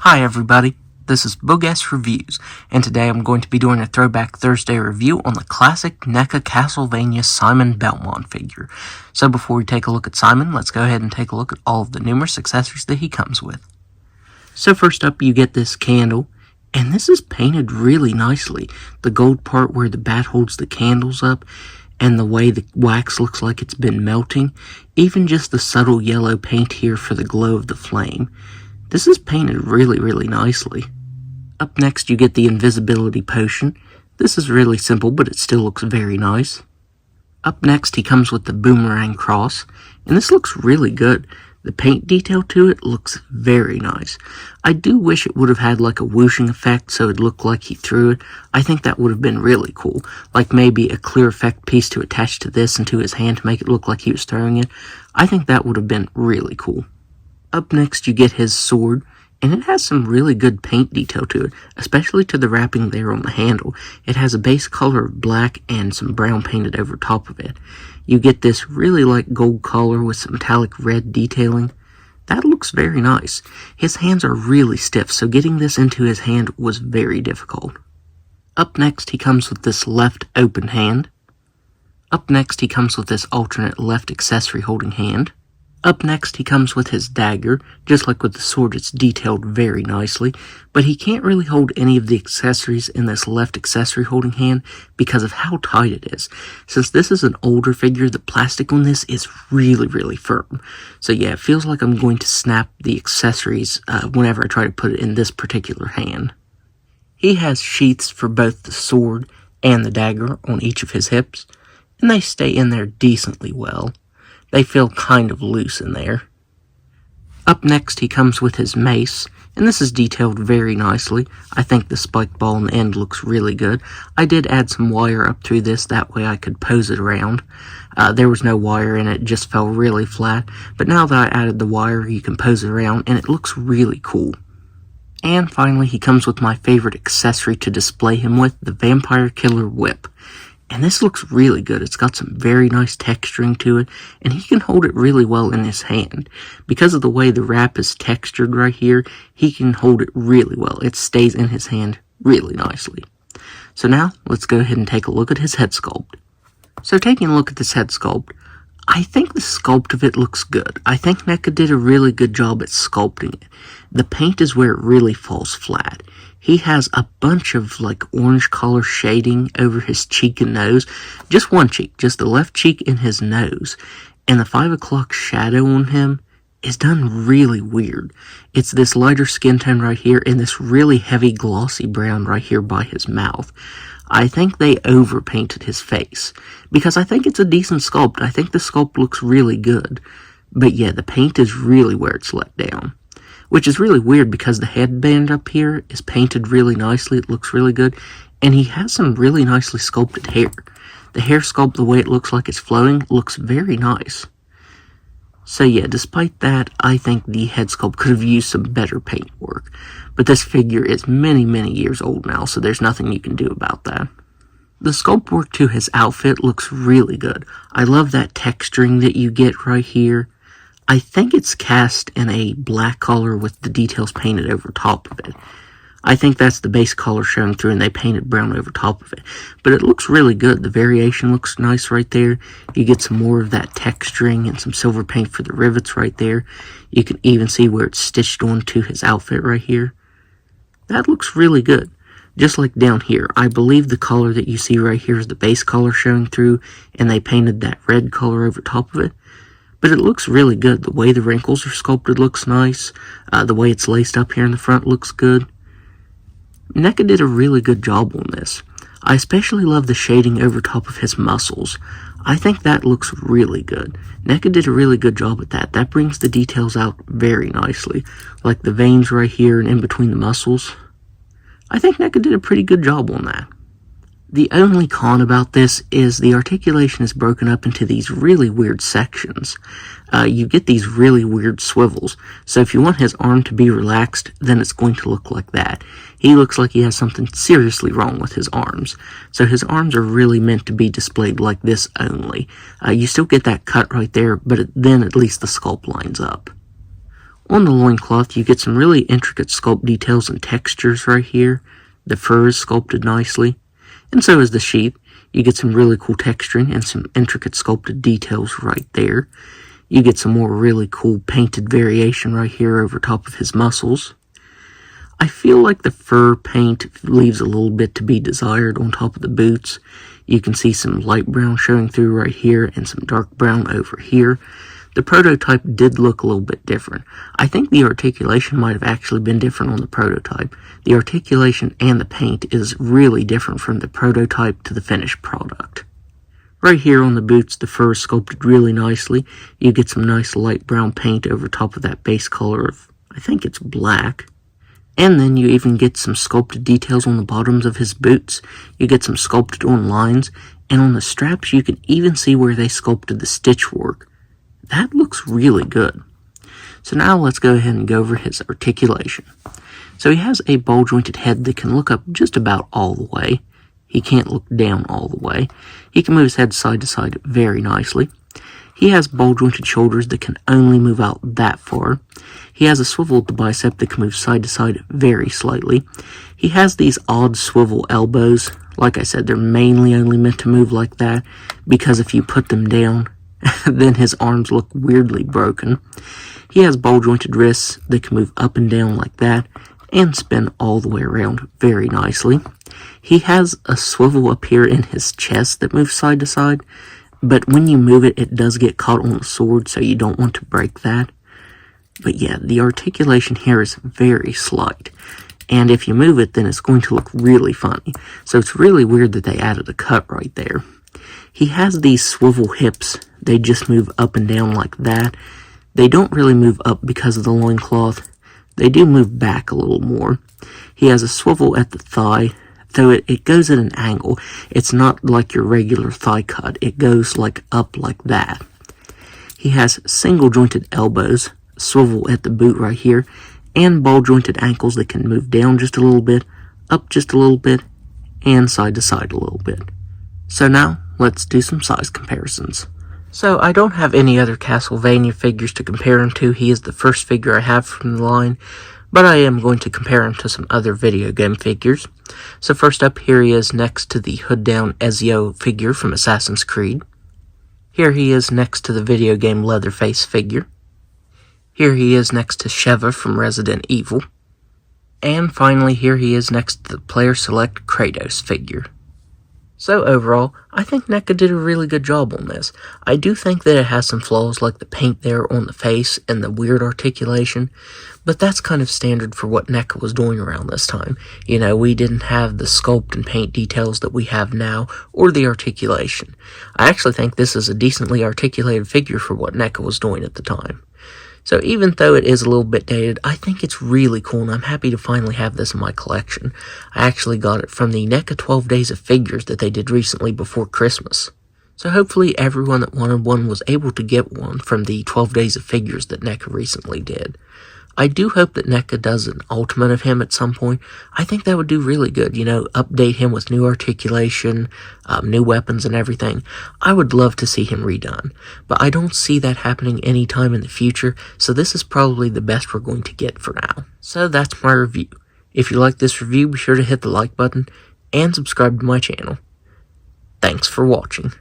Hi everybody, this is Bogus Reviews, and today I'm going to be doing a Throwback Thursday review on the classic NECA Castlevania Simon Belmont figure. So before we take a look at Simon, let's go ahead and take a look at all of the numerous accessories that he comes with. So first up you get this candle, and this is painted really nicely. The gold part where the bat holds the candles up, and the way the wax looks like it's been melting, even just the subtle yellow paint here for the glow of the flame. This is painted really nicely. Up next you get the invisibility potion. This is really simple, but it still looks very nice. Up next he comes with the boomerang cross, and this looks really good. The paint detail to it looks very nice. I do wish it would have had like a whooshing effect so it looked like he threw it. I think that would have been really cool. Like maybe a clear effect piece to attach to this and to his hand to make it look like he was throwing it. I think that would have been really cool. Up next you get his sword, and it has some really good paint detail to it, especially to the wrapping there on the handle. It has a base color of black and some brown painted over top of it. You get this really light gold color with some metallic red detailing. That looks very nice. His hands are really stiff, so getting this into his hand was very difficult. Up next he comes with this left open hand. Up next he comes with this alternate left accessory holding hand. Up next he comes with his dagger. Just like with the sword, it's detailed very nicely, but he can't really hold any of the accessories in this left accessory holding hand because of how tight it is. Since this is an older figure, the plastic on this is really firm. So yeah, it feels like I'm going to snap the accessories whenever I try to put it in this particular hand. He has sheaths for both the sword and the dagger on each of his hips, and they stay in there decently well. They feel kind of loose in there. Up next he comes with his mace, and this is detailed very nicely. I think the spike ball on the end looks really good. I did add some wire up through this, that way I could pose it around. There was no wire in it, just fell really flat, but now that I added the wire you can pose it around and it looks really cool. And finally he comes with my favorite accessory to display him with, the Vampire Killer Whip. And this looks really good. It's got some very nice texturing to it, and he can hold it really well in his hand. Because of the way the wrap is textured right here, he can hold it really well. It stays in his hand really nicely. So now, let's go ahead and take a look at his head sculpt. So taking a look at this head sculpt, I think the sculpt of it looks good. I think NECA did a really good job at sculpting it. The paint is where it really falls flat. He has a bunch of like orange color shading over his cheek and nose. Just one cheek, just the left cheek and his nose. And the 5 o'clock shadow on him is done really weird. It's this lighter skin tone right here and this really heavy glossy brown right here by his mouth. I think they overpainted his face, because I think it's a decent sculpt. I think the sculpt looks really good. But yeah, the paint is really where it's let down. Which is really weird because the headband up here is painted really nicely. It looks really good. And he has some really nicely sculpted hair. The hair sculpt, the way it looks like it's flowing, looks very nice. So yeah, despite that, I think the head sculpt could have used some better paint work. But this figure is many years old now, so there's nothing you can do about that. The sculpt work to his outfit looks really good. I love that texturing that you get right here. I think it's cast in a black color with the details painted over top of it. I think that's the base color showing through and they painted brown over top of it. But it looks really good. The variation looks nice right there. You get some more of that texturing and some silver paint for the rivets right there. You can even see where it's stitched onto his outfit right here. That looks really good. Just like down here, I believe the color that you see right here is the base color showing through and they painted that red color over top of it. But it looks really good. The way the wrinkles are sculpted looks nice. The way it's laced up here in the front looks good. NECA did a really good job on this. I especially love the shading over top of his muscles. I think that looks really good. NECA did a really good job at that. That brings the details out very nicely. Like the veins right here and in between the muscles. I think NECA did a pretty good job on that. The only con about this is the articulation is broken up into these really weird sections. You get these really weird swivels. So if you want his arm to be relaxed, then it's going to look like that. He looks like he has something seriously wrong with his arms. So his arms are really meant to be displayed like this only. You still get that cut right there, but then at least the sculpt lines up. On the loincloth, you get some really intricate sculpt details and textures right here. The fur is sculpted nicely, and so is the sheath. You get some really cool texturing and some intricate sculpted details right there. You get some more really cool painted variation right here over top of his muscles. I feel like the fur paint leaves a little bit to be desired on top of the boots. You can see some light brown showing through right here and some dark brown over here. The prototype did look a little bit different. I think the articulation might have actually been different on the prototype. The articulation and the paint is really different from the prototype to the finished product. Right here on the boots, the fur is sculpted really nicely. You get some nice light brown paint over top of that base color of, I think it's black. And then you even get some sculpted details on the bottoms of his boots. You get some sculpted on lines, and on the straps you can even see where they sculpted the stitch work. That looks really good. So now let's go ahead and go over his articulation. So he has a ball jointed head that can look up just about all the way. He can't look down all the way. He can move his head side to side very nicely. He has ball-jointed shoulders that can only move out that far. He has a swivel at the bicep that can move side to side very slightly. He has these odd swivel elbows. Like I said, they're mainly only meant to move like that, because if you put them down, then his arms look weirdly broken. He has ball-jointed wrists that can move up and down like that, and spin all the way around very nicely. He has a swivel up here in his chest that moves side to side, but when you move it, it does get caught on the sword, so you don't want to break that. But yeah, the articulation here is very slight, and if you move it, then it's going to look really funny. So it's really weird that they added a cut right there. He has these swivel hips. They just move up and down like that. They don't really move up because of the loincloth. They do move back a little more. He has a swivel at the thigh, though it goes at an angle. It's not like your regular thigh cut. It goes like up like that. He has single jointed elbows, swivel at the boot right here, and ball jointed ankles that can move down just a little bit, up just a little bit, and side to side a little bit. So now, let's do some size comparisons. So I don't have any other Castlevania figures to compare him to. He is the first figure I have from the line, but I am going to compare him to some other video game figures. So first up, here he is next to the hood-down Ezio figure from Assassin's Creed. Here he is next to the video game Leatherface figure. Here he is next to Sheva from Resident Evil. And finally, here he is next to the Player Select Kratos figure. So overall, I think NECA did a really good job on this. I do think that it has some flaws like the paint there on the face and the weird articulation, but that's kind of standard for what NECA was doing around this time. You know, we didn't have the sculpt and paint details that we have now, or the articulation. I actually think this is a decently articulated figure for what NECA was doing at the time. So even though it is a little bit dated, I think it's really cool, and I'm happy to finally have this in my collection. I actually got it from the NECA 12 Days of Figures that they did recently before Christmas. So hopefully everyone that wanted one was able to get one from the 12 Days of Figures that NECA recently did. I do hope that NECA does an Ultimate of him at some point. I think that would do really good, you know, update him with new articulation, new weapons and everything. I would love to see him redone, but I don't see that happening anytime in the future, so this is probably the best we're going to get for now. So that's my review. If you like this review, be sure to hit the like button and subscribe to my channel. Thanks for watching.